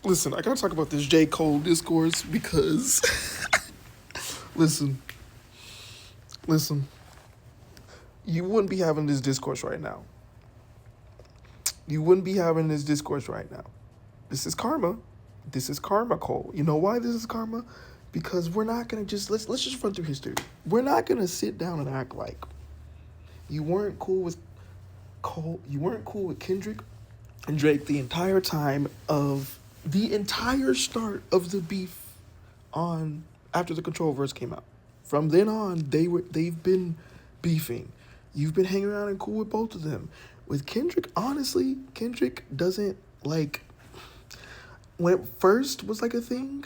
Listen, I gotta talk about this J.Cole Discourse because listen, listen, you wouldn't be having this discourse right now. You wouldn't be having this discourse right now. This is karma. This is karma, Cole. You know why this is karma? Because we're not gonna just let's just run through history. We're not gonna sit down and act like you weren't cool with Cole. You weren't cool with Kendrick and Drake the entire time of the entire start of the beef on after the Control verse came out. From then on, they've been beefing. You've been hanging around and cool with both of them. With Kendrick, honestly, Kendrick doesn't like when it first was like a thing,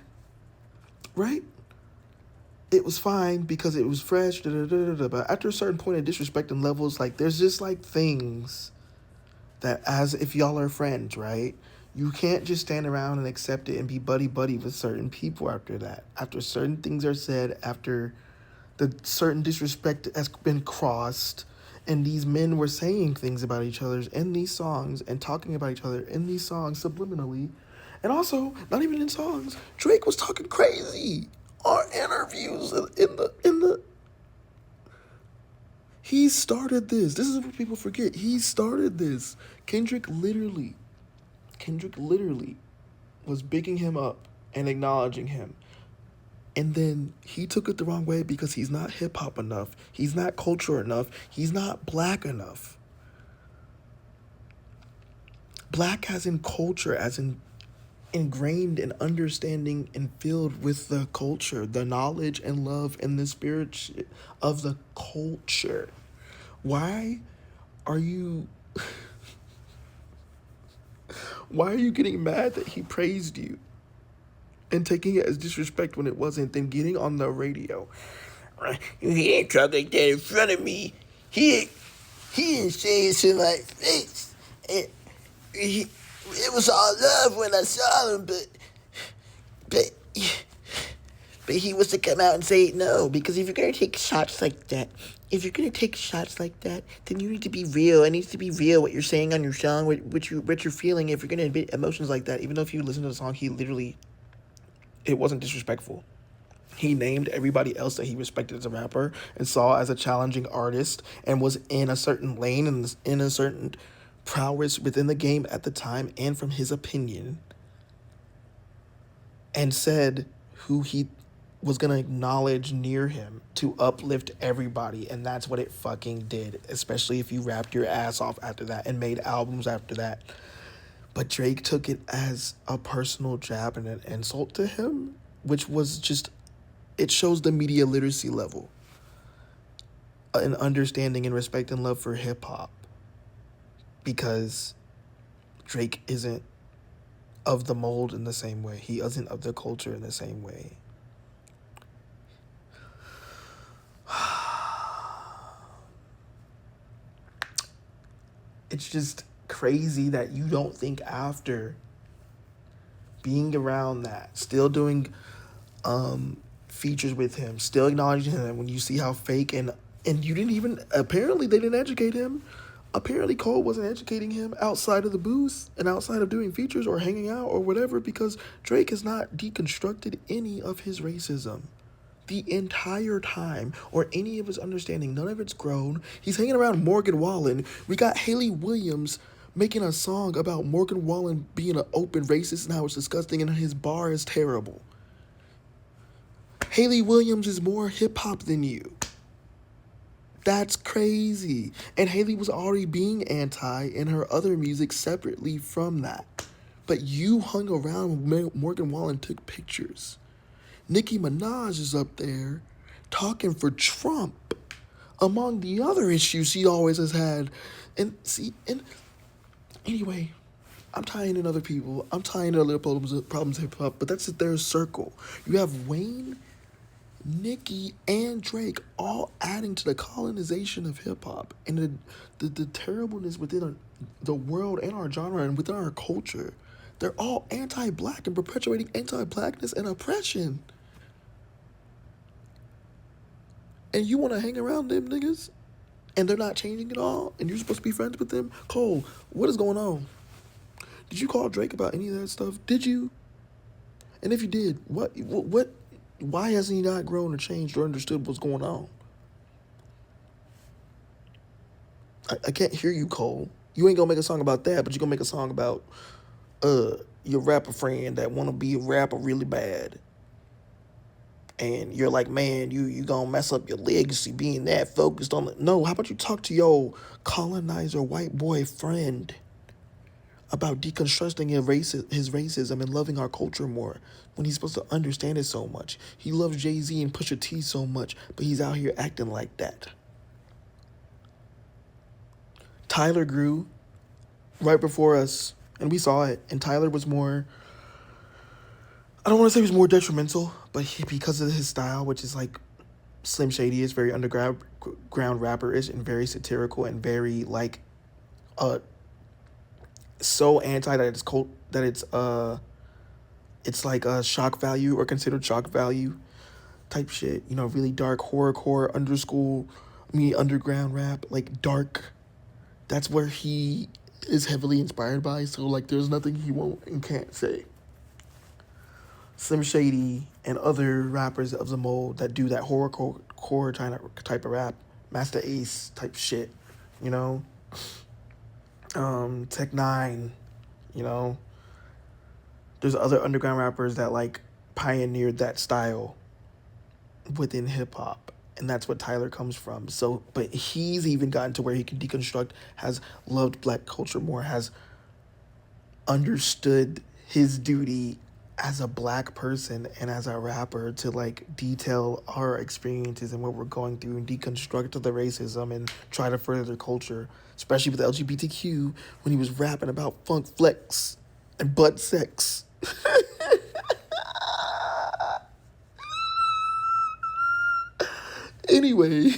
right? It was fine because it was fresh, but after a certain point of disrespect and levels, like there's just like things that as if y'all are friends, right? You can't just stand around and accept it and be buddy buddy with certain people after that. After certain things are said, after the certain disrespect has been crossed, and these men were saying things about each other in these songs and talking about each other in these songs subliminally, and also not even in songs. Drake was talking crazy on interviews in the. He started this. This is what people forget. He started this. Kendrick literally was bigging him up and acknowledging him. And then he took it the wrong way because he's not hip hop enough. He's not culture enough. He's not black enough. Black as in culture, as in ingrained and understanding and filled with the culture, the knowledge and love and the spirit of the culture. Why are you why are you getting mad that he praised you and taking it as disrespect when it wasn't, then getting on the radio? He ain't talk like that in front of me. He didn't say it to my face. It was all love when I saw him, but but he was to come out and say no, because if you're gonna take shots like that, then you need to be real. It needs to be real what you're saying on your song, what you're feeling. If you're gonna admit emotions like that, even though if you listen to the song, it wasn't disrespectful. He named everybody else that he respected as a rapper and saw as a challenging artist and was in a certain lane and in a certain prowess within the game at the time and from his opinion, and said who he was going to acknowledge near him to uplift everybody. And that's what it fucking did, especially if you rapped your ass off after that and made albums after that. But Drake took it as a personal jab and an insult to him, which was just, it shows the media literacy level, an understanding and respect and love for hip hop, because Drake isn't of the mold in the same way. He isn't of the culture in the same way. It's just crazy that you don't think after being around that, still doing features with him, still acknowledging him when you see how fake and you didn't even, apparently they didn't educate him. Apparently Cole wasn't educating him outside of the booth and outside of doing features or hanging out or whatever, because Drake has not deconstructed any of his racism the entire time, or any of his understanding. None of it's grown. He's hanging around Morgan Wallen. We got Haley Williams making a song about Morgan Wallen being an open racist and how it's disgusting and his bar is terrible. Haley Williams is more hip-hop than you. That's crazy. And Haley was already being anti in her other music separately from that. But you hung around with Morgan Wallen, took pictures. Nicki Minaj is up there talking for Trump, among the other issues she always has had. And anyway, I'm tying in other people. I'm tying in other problems hip hop, but that's their circle. You have Wayne, Nicki, and Drake all adding to the colonization of hip hop and the terribleness within the world and our genre and within our culture. They're all anti-black and perpetuating anti-blackness and oppression. And you want to hang around them niggas? And they're not changing at all? And you're supposed to be friends with them? Cole, what is going on? Did you call Drake about any of that stuff? Did you? And if you did, what why hasn't he not grown or changed or understood what's going on? I can't hear you, Cole. You ain't gonna make a song about that, but you gonna make a song about your rapper friend that wanna be a rapper really bad. And you're like, man, you gonna mess up your legacy being that focused on the no, how about you talk to your colonizer white boy friend about deconstructing his racism and loving our culture more when he's supposed to understand it so much. He loves Jay-Z and Pusha T so much, but he's out here acting like that. Tyler grew right before us, and we saw it. And Tyler was more, I don't want to say he was more detrimental, but because of his style, which is like Slim Shady is very underground rapper-ish and very satirical and very like so anti that it's like a shock value or considered shock value type shit. You know, really dark horrorcore underground rap, like dark. That's where he is heavily inspired by. So like, there's nothing he won't and can't say. Slim Shady and other rappers of the mold that do that horrorcore type of rap, Master Ace type shit, you know. Tech Nine, you know. There's other underground rappers that like pioneered that style within hip hop. And that's what Tyler comes from. So, but he's even gotten to where he can deconstruct, has loved black culture more, has understood his duty as a black person and as a rapper to like detail our experiences and what we're going through and deconstruct the racism and try to further the culture, especially with the LGBTQ when he was rapping about funk flex and butt sex. Anyway,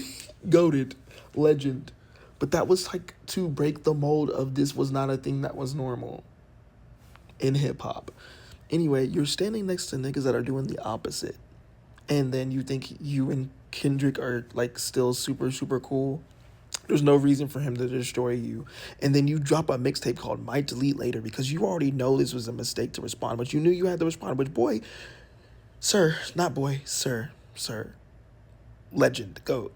goated, legend. But that was like to break the mold of this was not a thing that was normal in hip hop. Anyway, you're standing next to niggas that are doing the opposite. And then you think you and Kendrick are like still super, super cool. There's no reason for him to destroy you. And then you drop a mixtape called Might Delete Later because you already know this was a mistake to respond, but you knew you had to respond. But boy, sir, not boy, sir, legend, goat.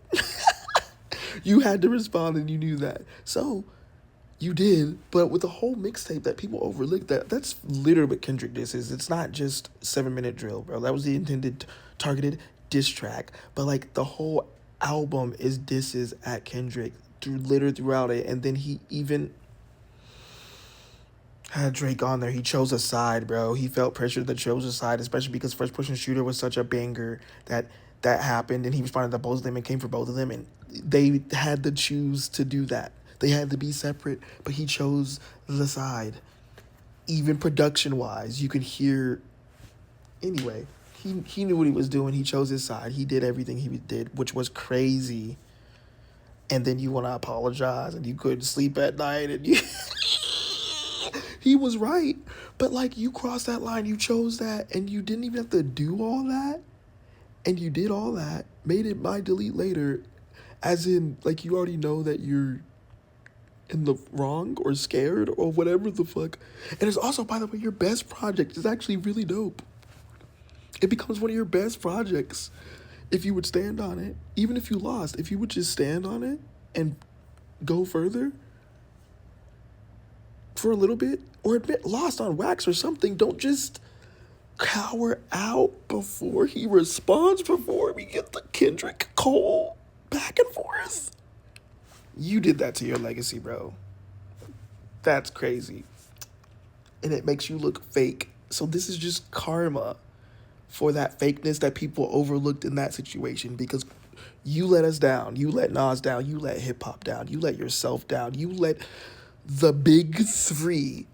You had to respond and you knew that. So you did, but with the whole mixtape that people overlook, that's literally what Kendrick diss is. It's not just 7-minute drill, bro. That was the intended targeted diss track. But like the whole album is disses at Kendrick throughout it. And then he even had Drake on there. He chose a side, bro. He felt pressured to chose a side, especially because First Person Shooter was such a banger that happened, and he responded to both of them and came for both of them, and they had to choose to do that. They had to be separate, but he chose the side. Even production-wise, you could hear... Anyway, he knew what he was doing. He chose his side. He did everything he did, which was crazy. And then you want to apologize, and you couldn't sleep at night, and you... He was right, but like you crossed that line, you chose that, and you didn't even have to do all that, and you did all that, made it Might Delete Later, as in like you already know that you're in the wrong or scared or whatever the fuck. And it's also, by the way, your best project is actually really dope. It becomes one of your best projects if you would stand on it, even if you lost. If you would just stand on it and go further for a little bit, or admit lost on wax or something. Don't just cower out before he responds, before we get the Kendrick Cole back and forth. You did that to your legacy, bro. That's crazy. And it makes you look fake. So this is just karma for that fakeness that people overlooked in that situation, because you let us down. You let Nas down. You let hip-hop down. You let yourself down. You let the big three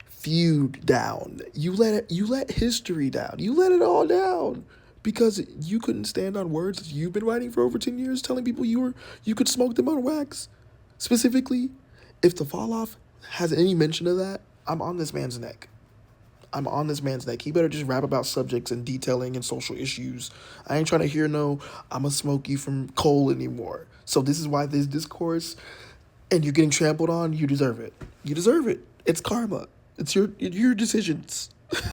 feud down. You let history down. You let it all down because you couldn't stand on words that you've been writing for over 10 years, telling people you could smoke them on wax. Specifically, if the fall off has any mention of that, I'm on this man's neck. I'm on this man's neck. He better just rap about subjects and detailing and social issues. I ain't trying to hear no, I'ma smoke you from Cole anymore. So this is why this discourse, and you're getting trampled on, you deserve it. You deserve it. It's karma. It's your decisions.